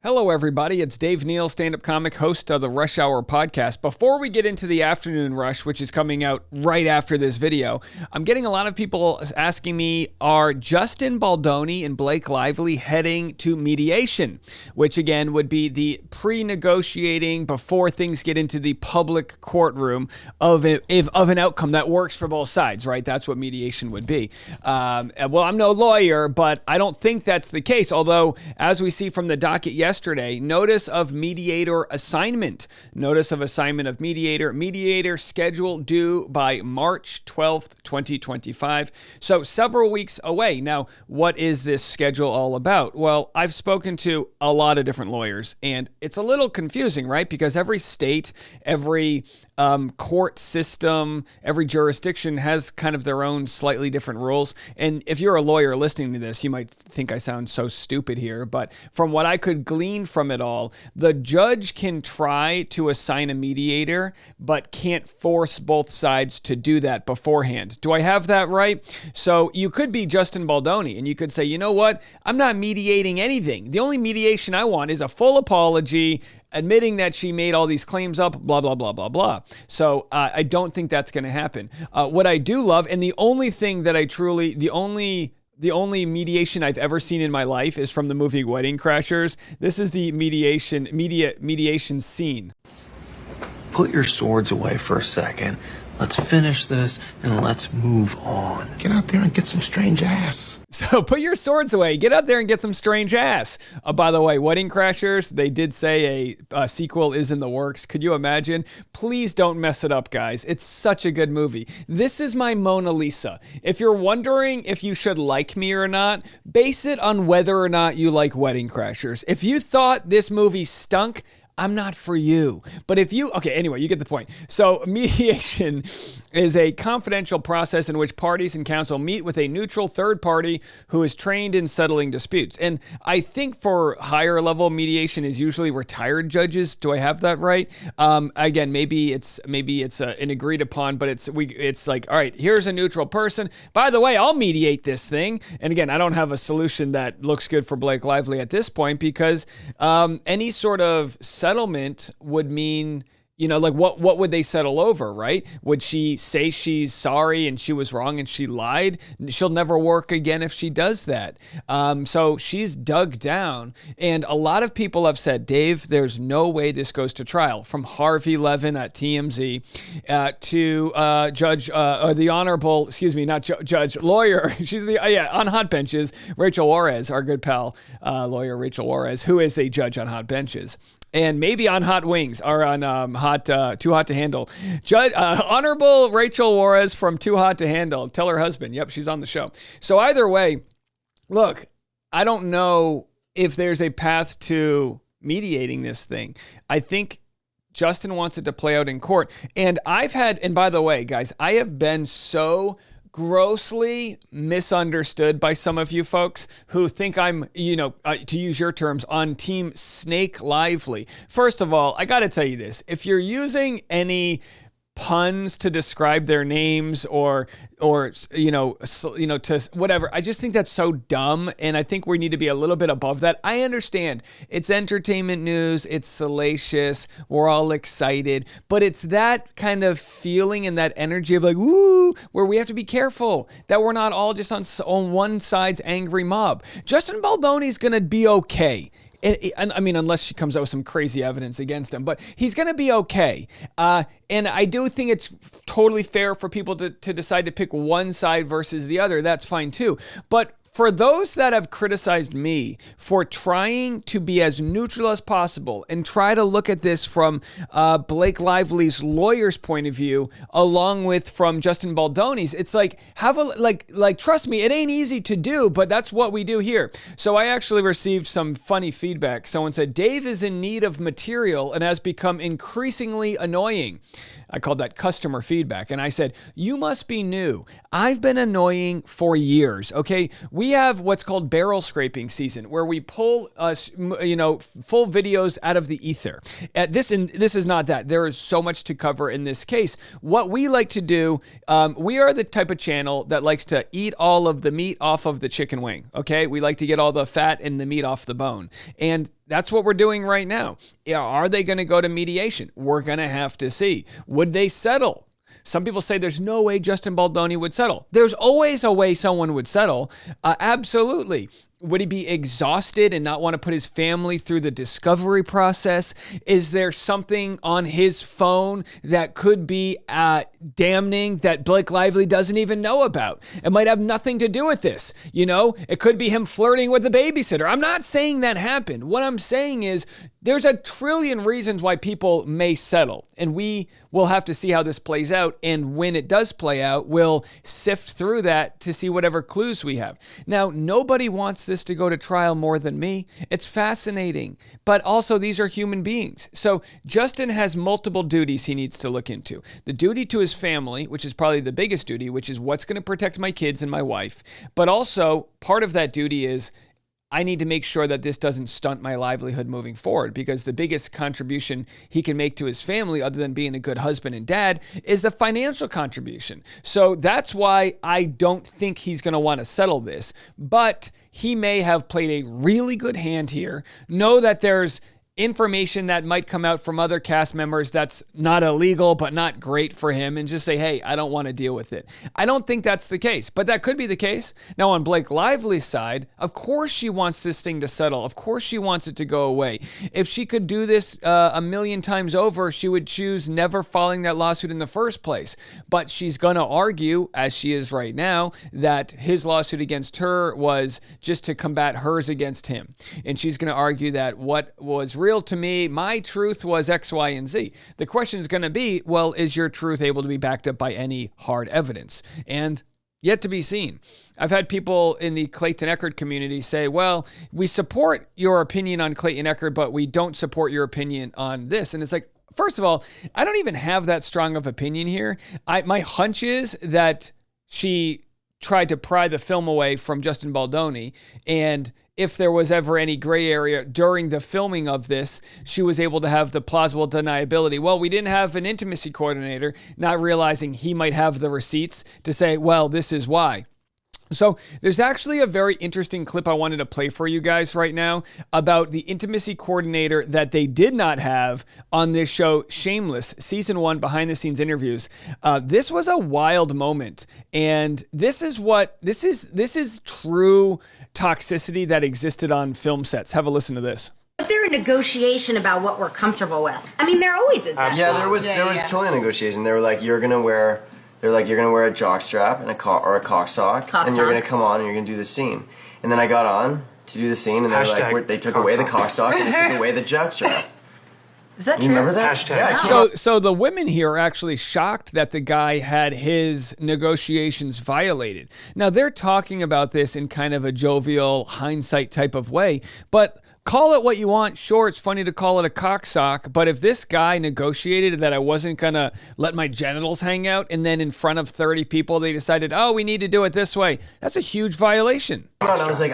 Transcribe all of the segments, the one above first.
Hello, everybody. It's Dave Neal, stand-up comic, host of the Rush Hour podcast. Before we get into the afternoon rush, which is coming out right after this video, I'm getting a lot of people asking me, are Justin Baldoni and Blake Lively heading to mediation? Which, again, would be the pre-negotiating before things get into the public courtroom of an outcome that works for both sides, right? That's what mediation would be. Well, I'm no lawyer, but I don't think that's the case. Although, as we see from the docket yesterday, notice of mediator assignment. Notice of assignment of mediator. Mediator schedule due by March 12th, 2025. So several weeks away. Now, what is this schedule all about? Well, I've spoken to a lot of different lawyers, and it's a little confusing, right? Because every state, every court system, every jurisdiction has kind of their own slightly different rules. And if you're a lawyer listening to this, you might think I sound so stupid here, but from what I could glean from it all, the judge can try to assign a mediator, but can't force both sides to do that beforehand. Do I have that right? So you could be Justin Baldoni, and you could say, you know what? I'm not mediating anything. The only mediation I want is a full apology, admitting that she made all these claims up, blah, blah, blah, blah, blah. So I don't think that's going to happen. What I do love, and the only thing that the only mediation I've ever seen in my life is from the movie Wedding Crashers. This is the mediation scene. Put your swords away for a second. Let's finish this and let's move on. Get out there and get some strange ass. So put your swords away. Get out there and get some strange ass. By the way, Wedding Crashers, they did say a sequel is in the works. Could you imagine? Please don't mess it up, guys. It's such a good movie. This is my Mona Lisa. If you're wondering if you should like me or not, base it on whether or not you like Wedding Crashers. If you thought this movie stunk, I'm not for you. But if you, okay, anyway, you get the point. So mediation is a confidential process in which parties and counsel meet with a neutral third party who is trained in settling disputes. And I think for higher level mediation is usually retired judges. Do I have that right? Again, maybe it's an agreed upon, but it's like, all right, here's a neutral person. By the way, I'll mediate this thing. And again, I don't have a solution that looks good for Blake Lively at this point because any sort of settlement would mean, like what would they settle over, right? Would she say she's sorry and she was wrong and she lied? She'll never work again if she does that. So she's dug down. And a lot of people have said, Dave, there's no way this goes to trial. From Harvey Levin at TMZ to the honorable, lawyer. She's on Hot Benches, Rachel Juarez, our good pal, lawyer Rachel Juarez, who is a judge on Hot Benches. And maybe on Hot Wings or on Too Hot to Handle. Honorable Rachel Juarez from Too Hot to Handle. Tell her husband. Yep, she's on the show. So either way, look, I don't know if there's a path to mediating this thing. I think Justin wants it to play out in court. And by the way, guys, I have been so grossly misunderstood by some of you folks who think I'm, to use your terms, on team Snake Lively. First of all, I got to tell you this. If you're using any puns to describe their names or to whatever, I just think that's so dumb, and I think we need to be a little bit above that. I understand it's entertainment news, it's salacious, we're all excited, but it's that kind of feeling and that energy of like, woo, where we have to be careful that we're not all just on one side's angry mob. Justin Baldoni's gonna be okay. I mean, unless she comes out with some crazy evidence against him, but he's going to be okay. And I do think it's totally fair for people to decide to pick one side versus the other. That's fine too. But for those that have criticized me for trying to be as neutral as possible and try to look at this from Blake Lively's lawyer's point of view, along with from Justin Baldoni's, it's like, trust me, it ain't easy to do, but that's what we do here. So I actually received some funny feedback. Someone said, Dave is in need of material and has become increasingly annoying. I called that customer feedback. And I said, you must be new. I've been annoying for years, okay? We We have what's called barrel scraping season, where we pull, full videos out of the ether. This is not that. There is so much to cover in this case. What we like to do, we are the type of channel that likes to eat all of the meat off of the chicken wing. Okay, we like to get all the fat and the meat off the bone, and that's what we're doing right now. Are they going to go to mediation? We're going to have to see. Would they settle? Some people say there's no way Justin Baldoni would settle. There's always a way someone would settle. Absolutely. Would he be exhausted and not want to put his family through the discovery process? Is there something on his phone that could be damning that Blake Lively doesn't even know about? It might have nothing to do with this. It could be him flirting with the babysitter. I'm not saying that happened. What I'm saying is there's a trillion reasons why people may settle, and we will have to see how this plays out. And when it does play out, we'll sift through that to see whatever clues we have. Now, nobody wants this to go to trial more than me. It's fascinating, but also these are human beings. So Justin has multiple duties he needs to look into. The duty to his family, which is probably the biggest duty, which is what's going to protect my kids and my wife. But also part of that duty is I need to make sure that this doesn't stunt my livelihood moving forward, because the biggest contribution he can make to his family, other than being a good husband and dad, is the financial contribution. So that's why I don't think he's going to want to settle this. But he may have played a really good hand here. Know that there's information that might come out from other cast members that's not illegal, but not great for him, and just say, hey, I don't want to deal with it. I don't think that's the case, but that could be the case. Now, on Blake Lively's side, of course she wants this thing to settle. Of course she wants it to go away. If she could do this a million times over, she would choose never filing that lawsuit in the first place. But she's going to argue, as she is right now, that his lawsuit against her was just to combat hers against him. And she's going to argue that what was real to me, my truth was X, Y, and Z. The question is going to be, well, is your truth able to be backed up by any hard evidence? And yet to be seen. I've had people in the Clayton Echard community say, well, we support your opinion on Clayton Echard, but we don't support your opinion on this. And it's like, first of all, I don't even have that strong of opinion here. My hunch is that she tried to pry the film away from Justin Baldoni, and if there was ever any gray area during the filming of this, she was able to have the plausible deniability. Well, we didn't have an intimacy coordinator, not realizing he might have the receipts to say, well, this is why. So there's actually a very interesting clip I wanted to play for you guys right now about the intimacy coordinator that they did not have on this show, Shameless, season 1, behind the scenes interviews. This was a wild moment. And this is true toxicity that existed on film sets. Have a listen to this. Was there a negotiation about what we're comfortable with? I mean, there always is that. Yeah, there was totally a negotiation. They were like, you're gonna wear a jock strap and a cock sock, and you're gonna come on and you're gonna do the scene. And then I got on to do the scene, and they took away the cock sock and they took away the jock strap. Is that true? You remember that? Hashtag. Yeah. So the women here are actually shocked that the guy had his negotiations violated. Now, they're talking about this in kind of a jovial hindsight type of way, but call it what you want. Sure, it's funny to call it a cocksock, but if this guy negotiated that I wasn't going to let my genitals hang out, and then in front of 30 people they decided, oh, we need to do it this way, that's a huge violation. I was like,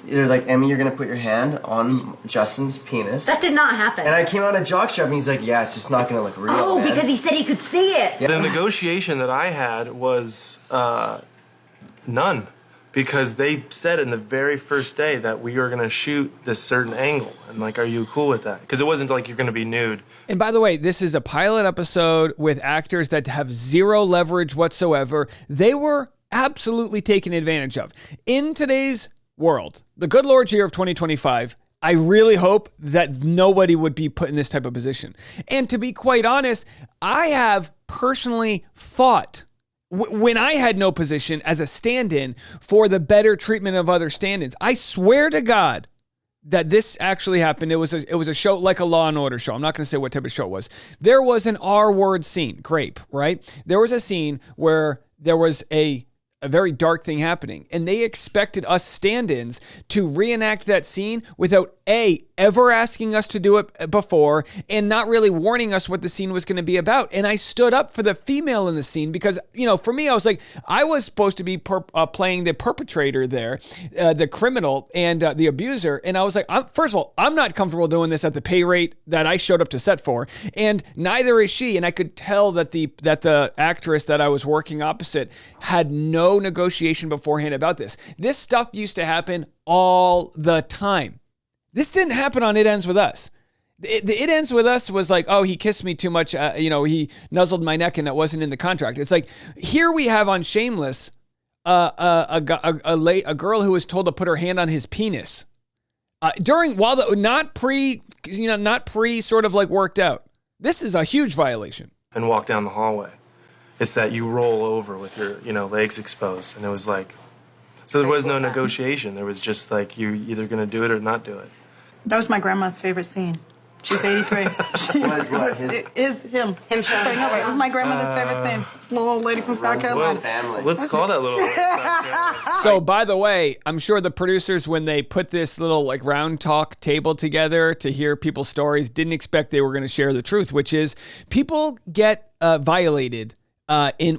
they're like, Emmy, you're going to put your hand on Justin's penis. That did not happen. And I came out a jockstrap, and he's like, yeah, it's just not going to look real, Oh, man. because he said he could see it. Yeah. The negotiation that I had was none. Because they said in the very first day that we were going to shoot this certain angle. And like, are you cool with that? Because it wasn't like you're going to be nude. And by the way, this is a pilot episode with actors that have zero leverage whatsoever. They were absolutely taken advantage of. In today's world, the good Lord's year of 2025, I really hope that nobody would be put in this type of position. And to be quite honest, I have personally fought when I had no position as a stand-in for the better treatment of other stand-ins. I swear to God that this actually happened. It was a show like a Law and Order show. I'm not going to say what type of show it was. There was an R-word scene, grape, right? There was a scene where there was a very dark thing happening, and they expected us stand-ins to reenact that scene without ever asking us to do it before and not really warning us what the scene was going to be about. And I stood up for the female in the scene because, for me, I was like, I was supposed to be playing the perpetrator there, the criminal and the abuser. And I was like, first of all, I'm not comfortable doing this at the pay rate that I showed up to set for. And neither is she. And I could tell that the actress that I was working opposite had no negotiation beforehand about this. This stuff used to happen all the time. This didn't happen on It Ends With Us. It Ends With Us was like, oh, he kissed me too much. He nuzzled my neck and that wasn't in the contract. It's like, here we have on Shameless, a girl who was told to put her hand on his penis not pre sort of like worked out. This is a huge violation. And walk down the hallway. It's that you roll over with your, legs exposed. And it was like, so there was no negotiation. There was just like, you're either going to do it or not do it. That was my grandma's favorite scene. She's 83. It is him. Sorry, no, it was my grandmother's favorite scene. Little old lady from South Carolina. Family. Let's call that little. So, by the way, I'm sure the producers, when they put this little like round talk table together to hear people's stories, didn't expect they were going to share the truth, which is people get violated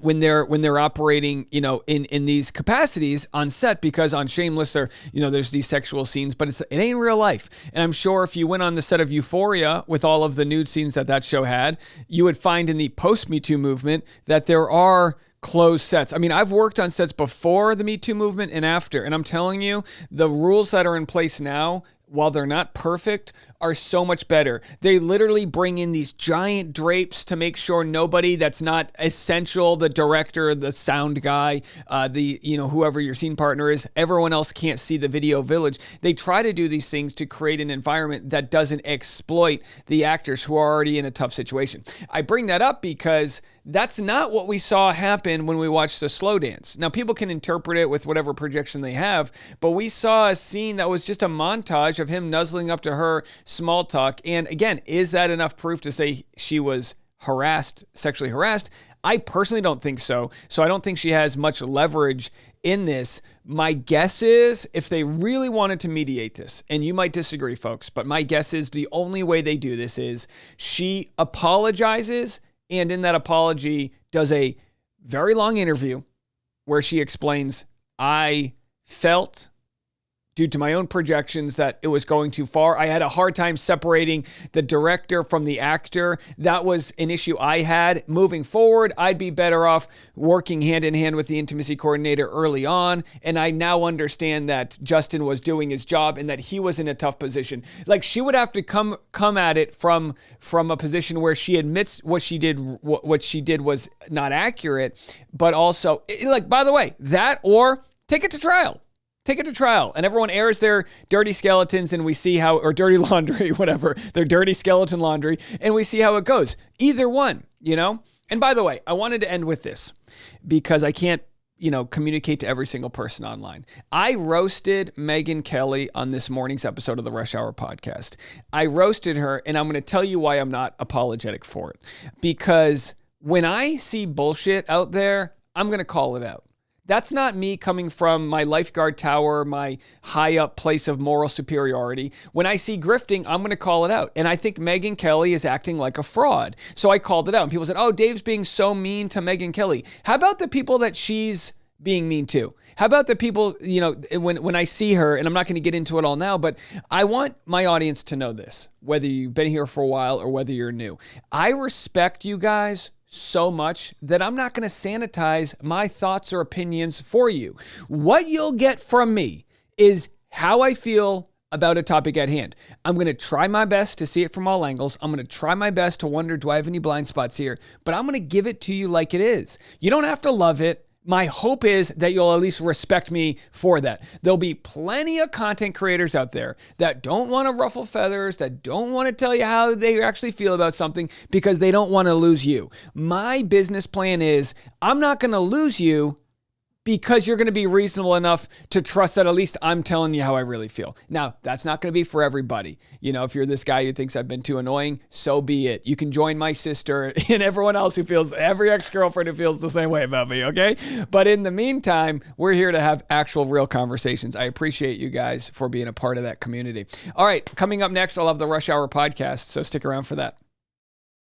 when they're operating, in these capacities on set, because on Shameless there's these sexual scenes, but it ain't real life. And I'm sure if you went on the set of Euphoria with all of the nude scenes that show had, you would find in the post Me Too movement that there are closed sets. I mean, I've worked on sets before the Me Too movement and after, and I'm telling you, the rules that are in place now, while they're not perfect, are so much better. They literally bring in these giant drapes to make sure nobody that's not essential, the director, the sound guy, whoever your scene partner is, everyone else can't see the video village. They try to do these things to create an environment that doesn't exploit the actors who are already in a tough situation. I bring that up because that's not what we saw happen when we watched the slow dance. Now, people can interpret it with whatever projection they have, but we saw a scene that was just a montage of him nuzzling up to her, small talk. And again, is that enough proof to say she was sexually harassed? I personally don't think so. So I don't think she has much leverage in this. My guess is, if they really wanted to mediate this, and you might disagree, folks, but my guess is the only way they do this is she apologizes, and in that apology does a very long interview where she explains, I felt, due to my own projections, that it was going too far. I had a hard time separating the director from the actor. That was an issue I had. Moving forward, I'd be better off working hand in hand with the intimacy coordinator early on. And I now understand that Justin was doing his job and that he was in a tough position. Like, she would have to come at it from a position where she admits what she did was not accurate, but also, like, by the way, that or take it to trial. Take it to trial, and everyone airs their dirty skeletons, and we see or dirty laundry, whatever, their dirty skeleton laundry, and we see how it goes. Either one, And by the way, I wanted to end with this because I can't, communicate to every single person online. I roasted Megyn Kelly on this morning's episode of the Rush Hour podcast. I roasted her, and I'm going to tell you why I'm not apologetic for it. Because when I see bullshit out there, I'm going to call it out. That's not me coming from my lifeguard tower, my high up place of moral superiority. When I see grifting, I'm going to call it out. And I think Megyn Kelly is acting like a fraud. So I called it out. And people said, oh, Dave's being so mean to Megyn Kelly. How about the people that she's being mean to? How about the people, when I see her, and I'm not going to get into it all now, but I want my audience to know this, whether you've been here for a while or whether you're new. I respect you guys so much that I'm not going to sanitize my thoughts or opinions for you. What you'll get from me is how I feel about a topic at hand. I'm going to try my best to see it from all angles. I'm going to try my best to wonder, do I have any blind spots here? But I'm going to give it to you like it is. You don't have to love it. My hope is that you'll at least respect me for that. There'll be plenty of content creators out there that don't want to ruffle feathers, that don't want to tell you how they actually feel about something because they don't want to lose you. My business plan is I'm not going to lose you because you're going to be reasonable enough to trust that at least I'm telling you how I really feel. Now, that's not going to be for everybody. You know, if you're this guy who thinks I've been too annoying, so be it. You can join my sister and everyone else who feels, every ex-girlfriend who feels the same way about me, okay? But in the meantime, we're here to have actual real conversations. I appreciate you guys for being a part of that community. All right, coming up next, I'll have the Rush Hour podcast, so stick around for that.